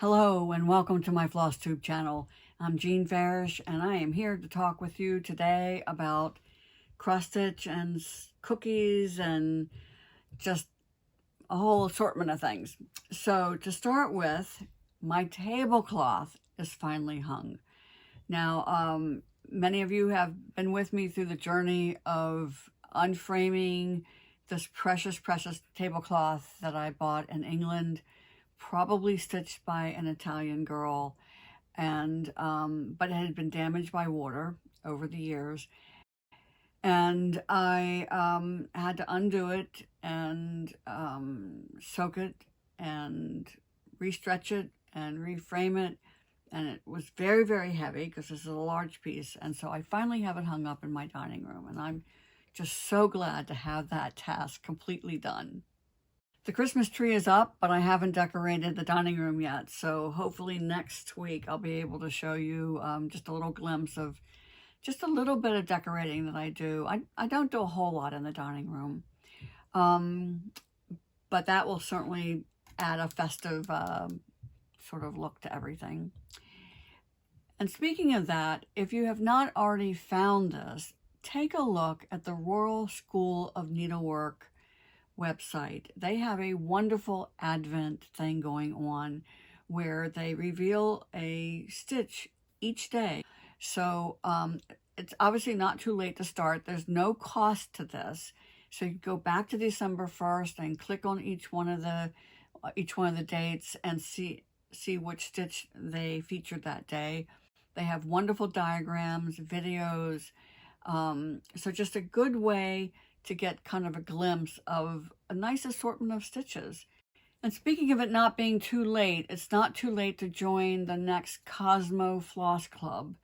Hello and welcome to my Floss Tube channel. I'm Jean Farish and I am here to talk with you today about cross stitch and cookies and just a whole assortment of things. So to start with, my tablecloth is finally hung. Now, many of you have been with me through the journey of unframing this precious tablecloth that I bought in England, probably stitched by an Italian girl, and but it had been damaged by water over the years, and I had to undo it and soak it and restretch it and reframe it, and it was very heavy because this is a large piece, and so I finally have it hung up in my dining room, and I'm just so glad to have that task completely done. The Christmas tree is up, but I haven't decorated the dining room yet, so hopefully next week I'll be able to show you just a little glimpse of just a little bit of decorating that I do. I don't do a whole lot in the dining room, but that will certainly add a festive sort of look to everything. And speaking of that, if you have not already found this, take a look at the Royal School of Needlework website. They have a wonderful Advent thing going on where they reveal a stitch each day. So it's obviously not too late to start. There's no cost to this. So you go back to December 1st and click on each one of the dates and see which stitch they featured that day. They have wonderful diagrams, videos. So just a good way to get kind of a glimpse of a nice assortment of stitches. And speaking of it not being too late, it's not too late to join the next Cosmo Floss Club.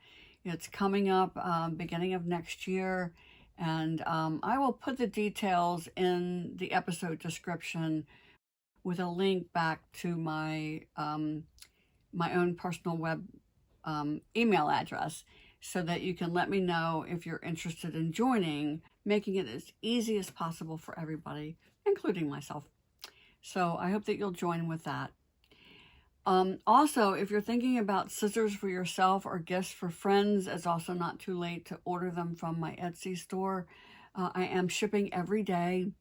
It's coming up beginning of next year, and I will put the details in the episode description with a link back to my my own personal web email address, so that you can let me know if you're interested in joining, making it as easy as possible for everybody, including myself. So I hope that you'll join with that. Also, if you're thinking about scissors for yourself or gifts for friends, it's also not too late to order them from my Etsy store. I am shipping every day.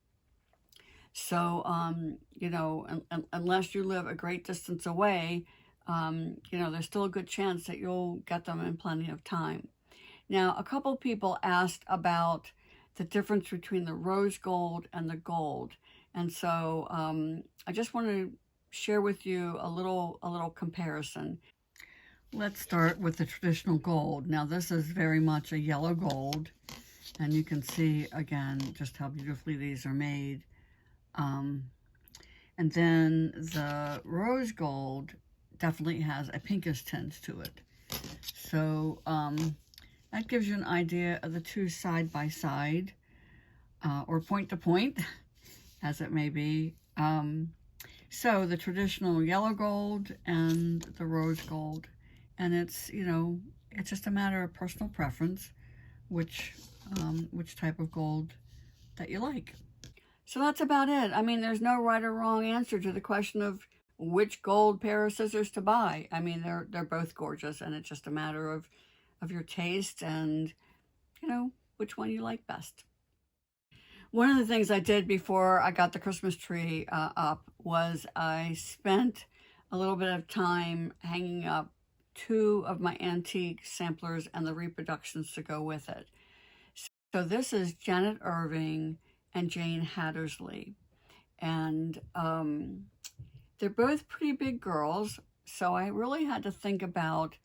So, you know, unless you live a great distance away, you know, there's still a good chance that you'll get them in plenty of time. Now, a couple people asked about the difference between the rose gold and the gold. And so I just want to share with you a little comparison. Let's start with the traditional gold. Now, this is very much a yellow gold, and you can see again just how beautifully these are made. And then the rose gold definitely has a pinkish tint to it. So that gives you an idea of the two side by side, or point to point, as it may be. So the traditional yellow gold and the rose gold. And it's, you know, it's just a matter of personal preference, which type of gold that you like. So that's about it. I mean, there's no right or wrong answer to the question of which gold pair of scissors to buy. I mean, they're both gorgeous, and it's just a matter of your taste and, you know, which one you like best. One of the things I did before I got the Christmas tree up was I spent a little bit of time hanging up two of my antique samplers and the reproductions to go with it. So this is Janet Irving and Jane Hattersley, and they're both pretty big girls, so I really had to think about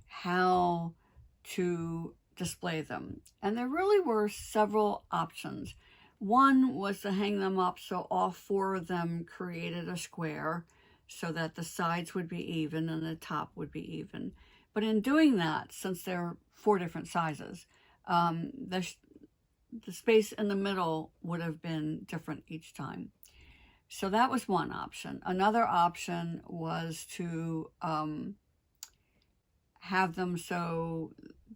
how to display them. And there really were several options. One was to hang them up so all four of them created a square so that the sides would be even and the top would be even. But in doing that, since they're four different sizes, the space in the middle would have been different each time. So that was one option. Another option was to have them so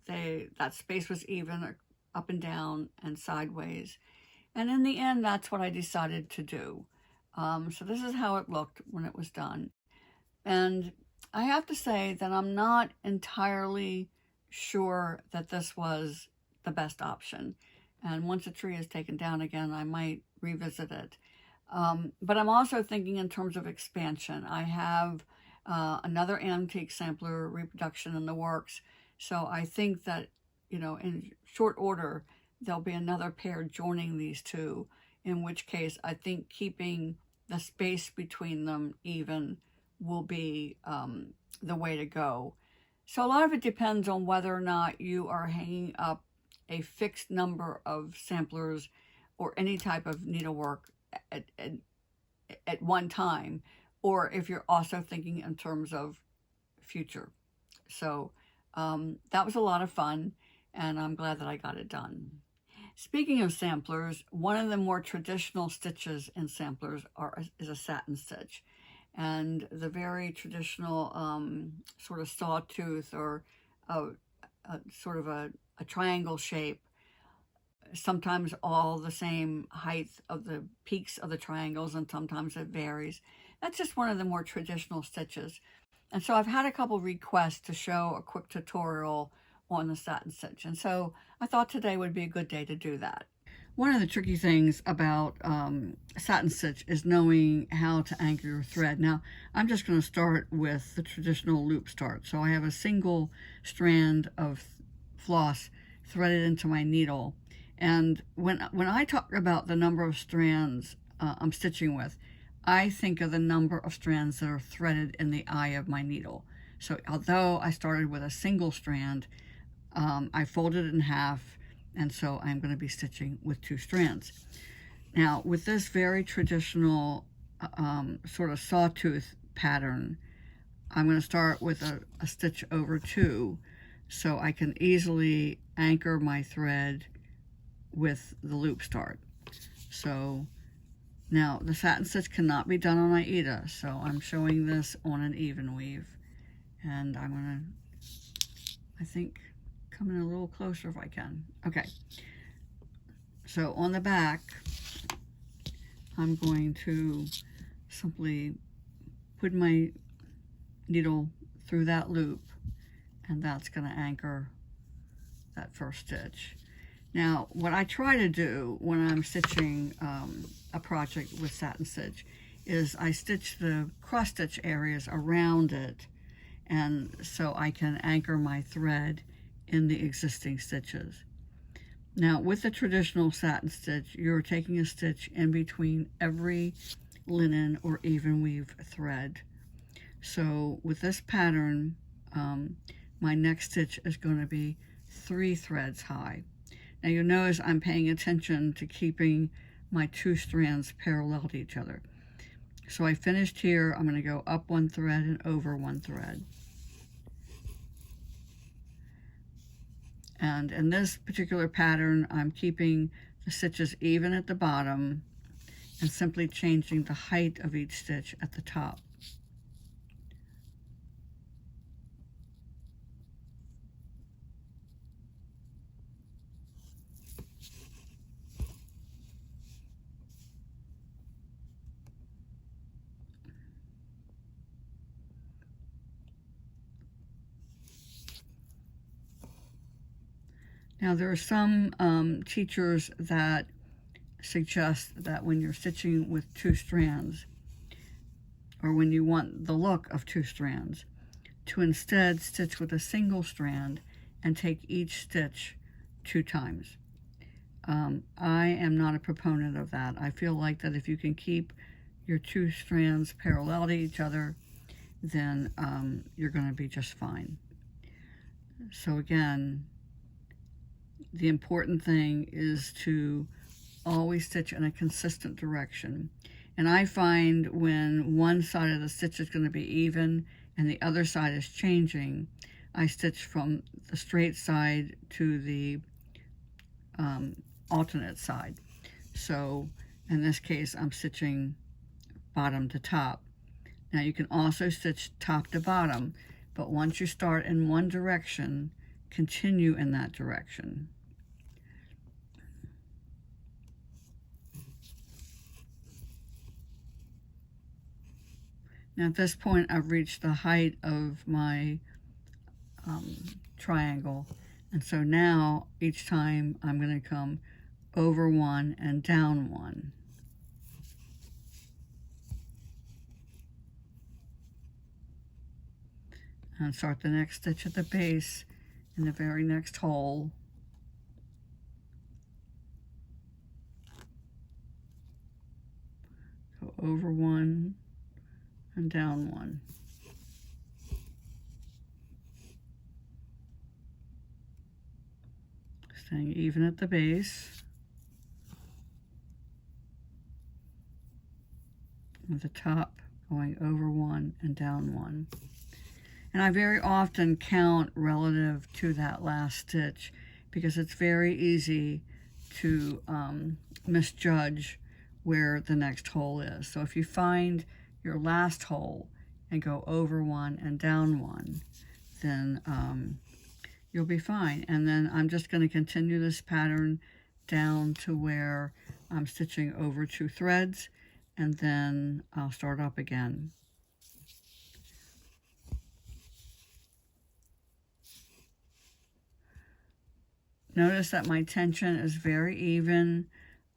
that space was even up and down and sideways. And in the end, that's what I decided to do. So this is how it looked when it was done. And I have to say that I'm not entirely sure that this was the best option. And once a tree is taken down again, I might revisit it. But I'm also thinking in terms of expansion. I have another antique sampler reproduction in the works. So I think that, in short order, there'll be another pair joining these two, in which case I think keeping the space between them even will be the way to go. So a lot of it depends on whether or not you are hanging up a fixed number of samplers or any type of needlework at, at, at one time, or if you're also thinking in terms of future. So that was a lot of fun, and I'm glad that I got it done. Speaking of samplers, one of the more traditional stitches in samplers is a satin stitch. And the very traditional sort of sawtooth or sort of a triangle shape, sometimes all the same height of the peaks of the triangles, and sometimes it varies. That's just one of the more traditional stitches. And so I've had a couple requests to show a quick tutorial on the satin stitch. And so I thought today would be a good day to do that. One of the tricky things about satin stitch is knowing how to anchor your thread. Now, I'm just going to start with the traditional loop start. So I have a single strand of floss threaded into my needle. And when I talk about the number of strands I'm stitching with, I think of the number of strands that are threaded in the eye of my needle. So although I started with a single strand, I folded it in half, and so I'm going to be stitching with 2 strands. Now, with this very traditional sort of sawtooth pattern, I'm going to start with a stitch over 2, so I can easily anchor my thread with the loop start. So now the satin stitch cannot be done on Aida, so I'm showing this on an even weave, and I'm going to, I think, come in a little closer if I can. Okay, so on the back, I'm going to simply put my needle through that loop, and that's going to anchor that first stitch. Now, what I try to do when I'm stitching a project with satin stitch is I stitch the cross stitch areas around it, and so I can anchor my thread in the existing stitches. Now, with the traditional satin stitch, you're taking a stitch in between every linen or even weave thread. So with this pattern, my next stitch is going to be 3 threads high. Now you'll notice I'm paying attention to keeping my 2 strands parallel to each other. So I finished here, I'm going to go up 1 thread and over 1 thread. And in this particular pattern, I'm keeping the stitches even at the bottom and simply changing the height of each stitch at the top. Now there are some teachers that suggest that when you're stitching with 2 strands, or when you want the look of 2 strands, to instead stitch with a single strand and take each stitch 2 times. I am not a proponent of that. I feel like that if you can keep your 2 strands parallel to each other, then you're going to be just fine. So again, the important thing is to always stitch in a consistent direction. And I find when one side of the stitch is going to be even and the other side is changing, I stitch from the straight side to the alternate side. So in this case, I'm stitching bottom to top. Now you can also stitch top to bottom, but once you start in one direction, continue in that direction. Now at this point I've reached the height of my triangle, and so now each time I'm going to come over one and down one. And start the next stitch at the base in the very next hole. Go over one and down one. Staying even at the base. With the top going over one and down one. And I very often count relative to that last stitch because it's very easy to misjudge where the next hole is. So if you find your last hole and go over one and down one, then you'll be fine. And then I'm just going to continue this pattern down to where I'm stitching over 2 threads, and then I'll start up again. Notice that my tension is very even.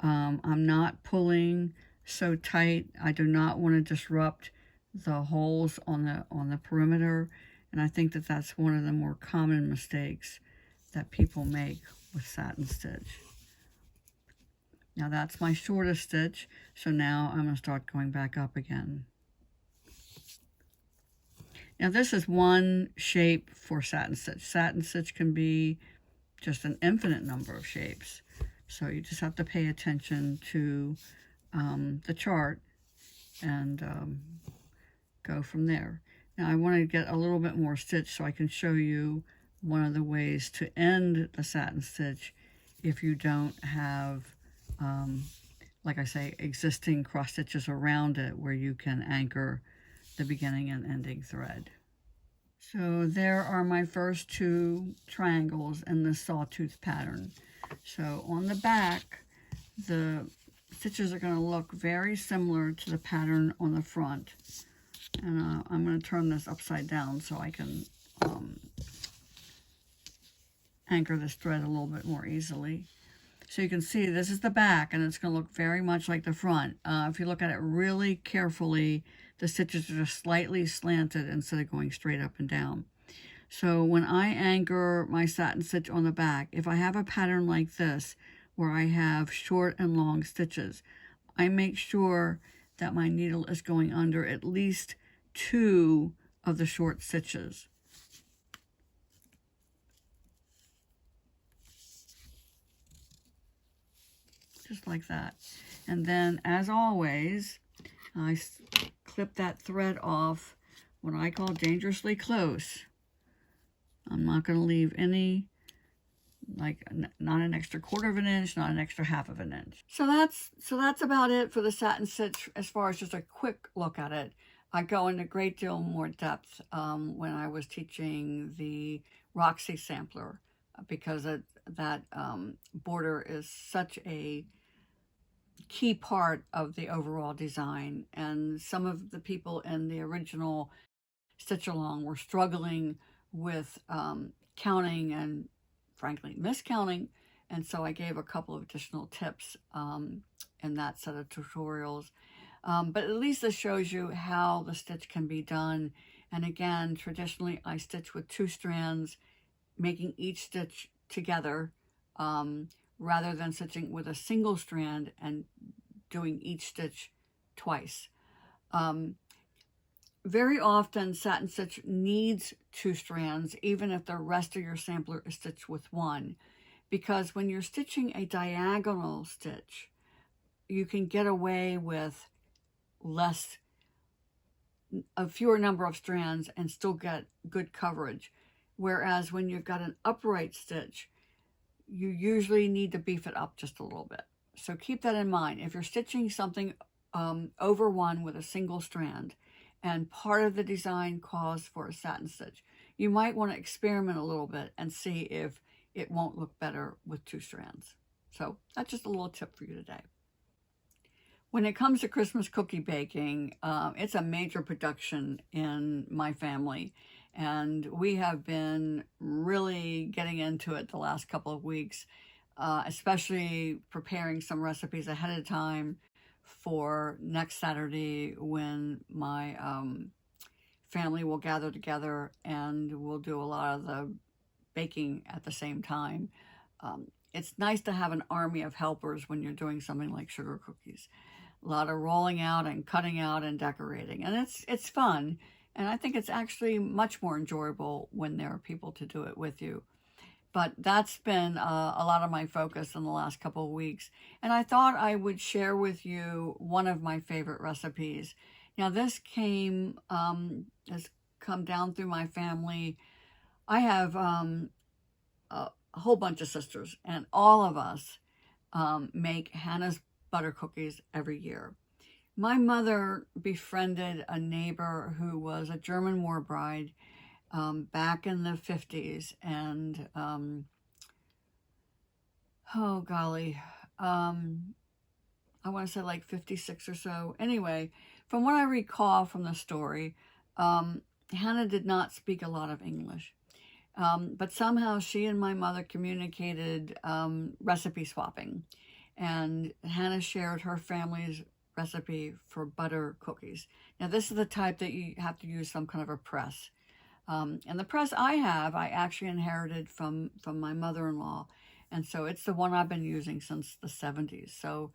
I'm not pulling so tight. I do not want to disrupt the holes on the perimeter, and I think that that's one of the more common mistakes that people make with satin stitch. Now that's my shortest stitch, so now I'm going to start going back up again. Now this is one shape for satin stitch. Satin stitch can be just an infinite number of shapes. So you just have to pay attention to the chart and go from there. Now I want to get a little bit more stitch so I can show you one of the ways to end the satin stitch if you don't have, like I say, existing cross stitches around it where you can anchor the beginning and ending thread. So there are my first 2 triangles in the sawtooth pattern. So on the back, the stitches are going to look very similar to the pattern on the front. And I'm going to turn this upside down so I can anchor this thread a little bit more easily. So you can see this is the back, and it's going to look very much like the front. If you look at it really carefully, the stitches are just slightly slanted instead of going straight up and down. So when I anchor my satin stitch on the back, if I have a pattern like this where I have short and long stitches, I make sure that my needle is going under at least 2 of the short stitches. Just like that. And then, as always, I clip that thread off what I call dangerously close. I'm not going to leave any, like, not an extra 1/4 of an inch, not an extra 1/2 of an inch. So that's about it for the satin stitch as far as just a quick look at it. I go into a great deal more depth when I was teaching the Roxy sampler because that border is such a key part of the overall design, and some of the people in the original stitch along were struggling with counting and frankly miscounting, and so I gave a couple of additional tips in that set of tutorials, but at least this shows you how the stitch can be done. And again, traditionally I stitch with 2 strands, making each stitch together rather than stitching with a single strand and doing each stitch twice. Very often satin stitch needs 2 strands, even if the rest of your sampler is stitched with 1, because when you're stitching a diagonal stitch, you can get away with a fewer number of strands and still get good coverage. Whereas when you've got an upright stitch, you usually need to beef it up just a little bit. So keep that in mind. If you're stitching something over 1 with a single strand, and part of the design calls for a satin stitch, you might want to experiment a little bit and see if it won't look better with 2 strands. So that's just a little tip for you today. When it comes to Christmas cookie baking, it's a major production in my family. And we have been really getting into it the last couple of weeks, especially preparing some recipes ahead of time for next Saturday when my family will gather together and we'll do a lot of the baking at the same time. It's nice to have an army of helpers when you're doing something like sugar cookies. A lot of rolling out and cutting out and decorating, and it's fun. And I think it's actually much more enjoyable when there are people to do it with you. But that's been a lot of my focus in the last couple of weeks. And I thought I would share with you one of my favorite recipes. Now, this has come down through my family. I have a whole bunch of sisters, and all of us make Hannah's butter cookies every year. My mother befriended a neighbor who was a German war bride back in the 50s, and oh golly, I want to say like 56 or so. Anyway, from what I recall from the story, Hannah did not speak a lot of English. But somehow she and my mother communicated recipe swapping. And Hannah shared her family's recipe for butter cookies. Now, this is the type that you have to use some kind of a press. And the press I have, I actually inherited from my mother-in-law. And so it's the one I've been using since the 70s. So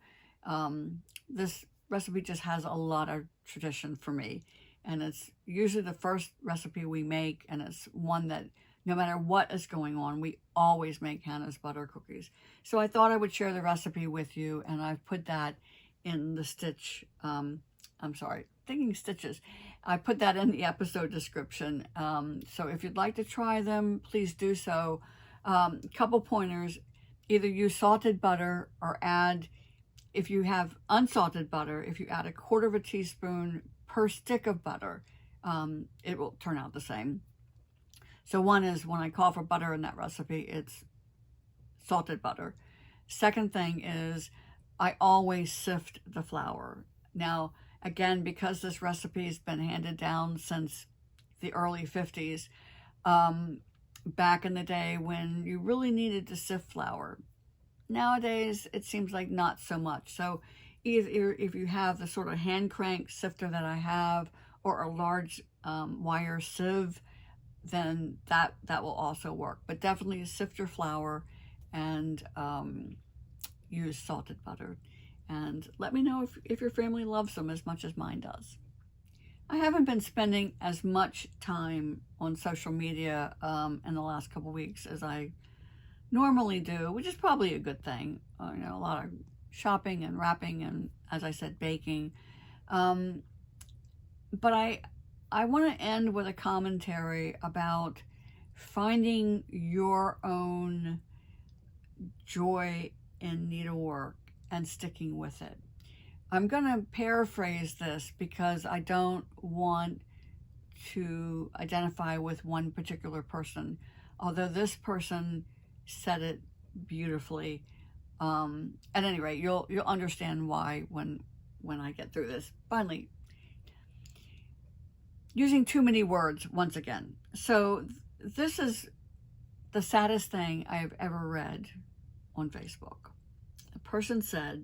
this recipe just has a lot of tradition for me. And it's usually the first recipe we make, and it's one that no matter what is going on, we always make Hannah's butter cookies. So I thought I would share the recipe with you, and I've put that in the stitches. I put that in the episode description. So if you'd like to try them, please do so. Couple pointers: either use salted butter or add, if you have unsalted butter, if you add 1/4 teaspoon per stick of butter, it will turn out the same. So one is, when I call for butter in that recipe, it's salted butter. Second thing is, I always sift the flour. Now, again, because this recipe has been handed down since the early 50s, back in the day when you really needed to sift flour. Nowadays, it seems like not so much. So either if you have the sort of hand crank sifter that I have, or a large wire sieve, then that will also work. But definitely sift your flour and use salted butter. And let me know if your family loves them as much as mine does. I haven't been spending as much time on social media in the last couple weeks as I normally do, which is probably a good thing. A lot of shopping and wrapping and, as I said, baking. But I want to end with a commentary about finding your own joy in needlework and sticking with it. I'm going to paraphrase this because I don't want to identify with one particular person, although this person said it beautifully. At any rate, you'll understand why when I get through this. Finally, using too many words once again. So this is the saddest thing I've ever read on Facebook. A person said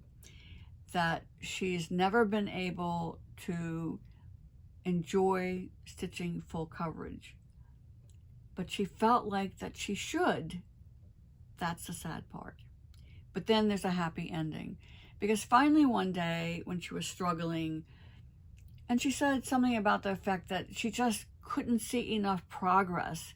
that she's never been able to enjoy stitching full coverage, but she felt like that she should. That's the sad part. But then there's a happy ending, because finally one day when she was struggling, and she said something about the effect that she just couldn't see enough progress,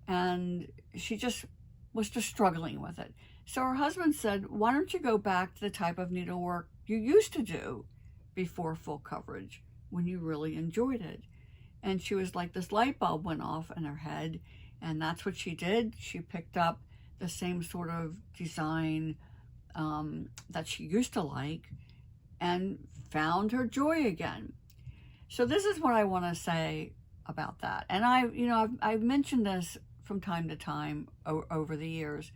and she just was just struggling with it. So her husband said, why don't you go back to the type of needlework you used to do before full coverage, when you really enjoyed it? And she was like, this light bulb went off in her head, and that's what she did. She picked up the same sort of design that she used to like and found her joy again. So this is what I want to say about that. And I've mentioned this from time to time over the years.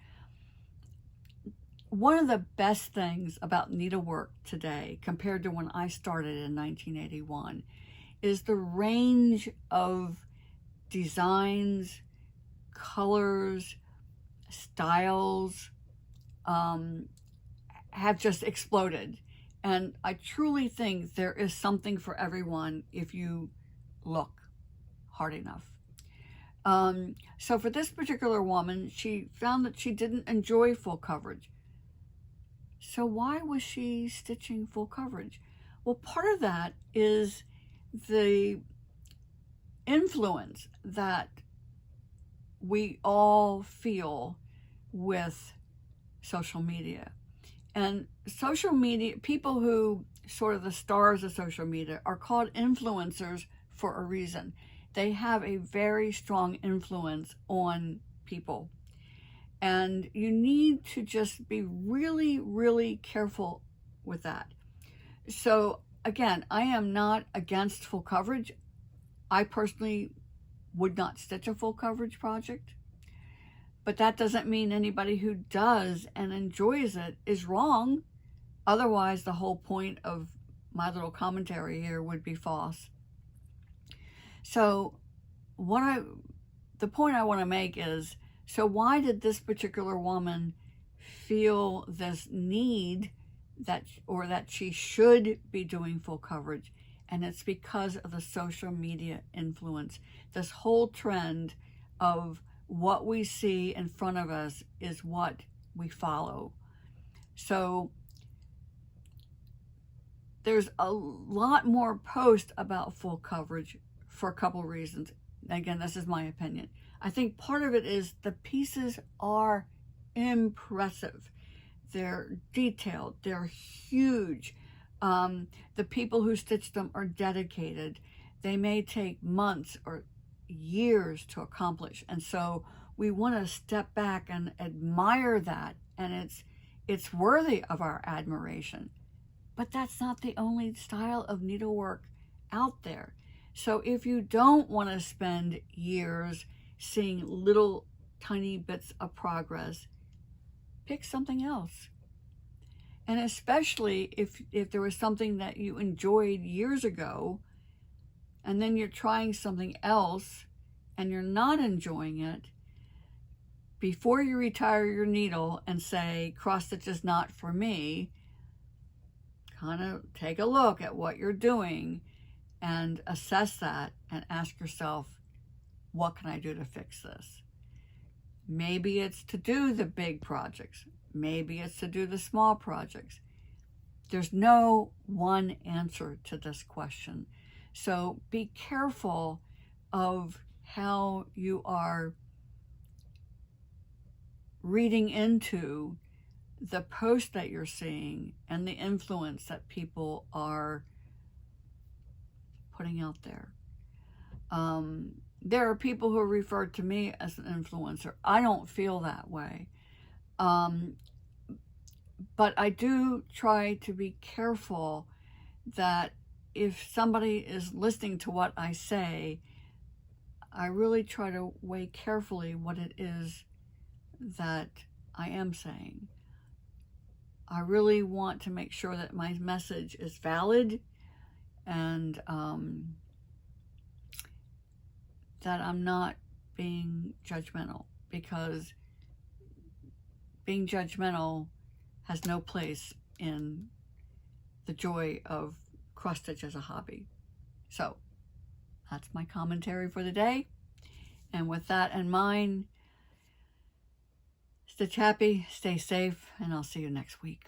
one of the best things about needlework today compared to when I started in 1981 is the range of designs, colors, styles have just exploded. And I truly think there is something for everyone if you look hard enough. So for this particular woman, she found that she didn't enjoy full coverage. So why was she stitching full coverage? Well, part of that is the influence that we all feel with social media. And social media, people who sort of the stars of social media are called influencers for a reason. They have a very strong influence on people. And you need to just be really, really careful with that. So again, I am not against full coverage. I personally would not stitch a full coverage project. But that doesn't mean anybody who does and enjoys it is wrong. Otherwise, the whole point of my little commentary here would be false. So the point I want to make is, so why did this particular woman feel this need that she should be doing full coverage? And it's because of the social media influence. This whole trend of what we see in front of us is what we follow. So there's a lot more posts about full coverage for a couple reasons. Again, this is my opinion. I think part of it is the pieces are impressive. They're detailed. They're huge. The people who stitch them are dedicated. They may take months or years to accomplish. And so we want to step back and admire that. And it's worthy of our admiration. But that's not the only style of needlework out there. So if you don't want to spend years seeing little tiny bits of progress, pick something else. And especially if there was something that you enjoyed years ago, and then you're trying something else and you're not enjoying it, before you retire your needle and say, cross stitch is not for me, kind of take a look at what you're doing and assess that and ask yourself, what can I do to fix this? Maybe it's to do the big projects. Maybe it's to do the small projects. There's no one answer to this question. So be careful of how you are reading into the post that you're seeing and the influence that people are putting out there. There are people who refer to me as an influencer. I don't feel that way. But I do try to be careful that if somebody is listening to what I say, I really try to weigh carefully what it is that I am saying. I really want to make sure that my message is valid and that I'm not being judgmental, because being judgmental has no place in the joy of cross stitch as a hobby. So that's my commentary for the day. And with that in mind, stitch happy, stay safe, and I'll see you next week.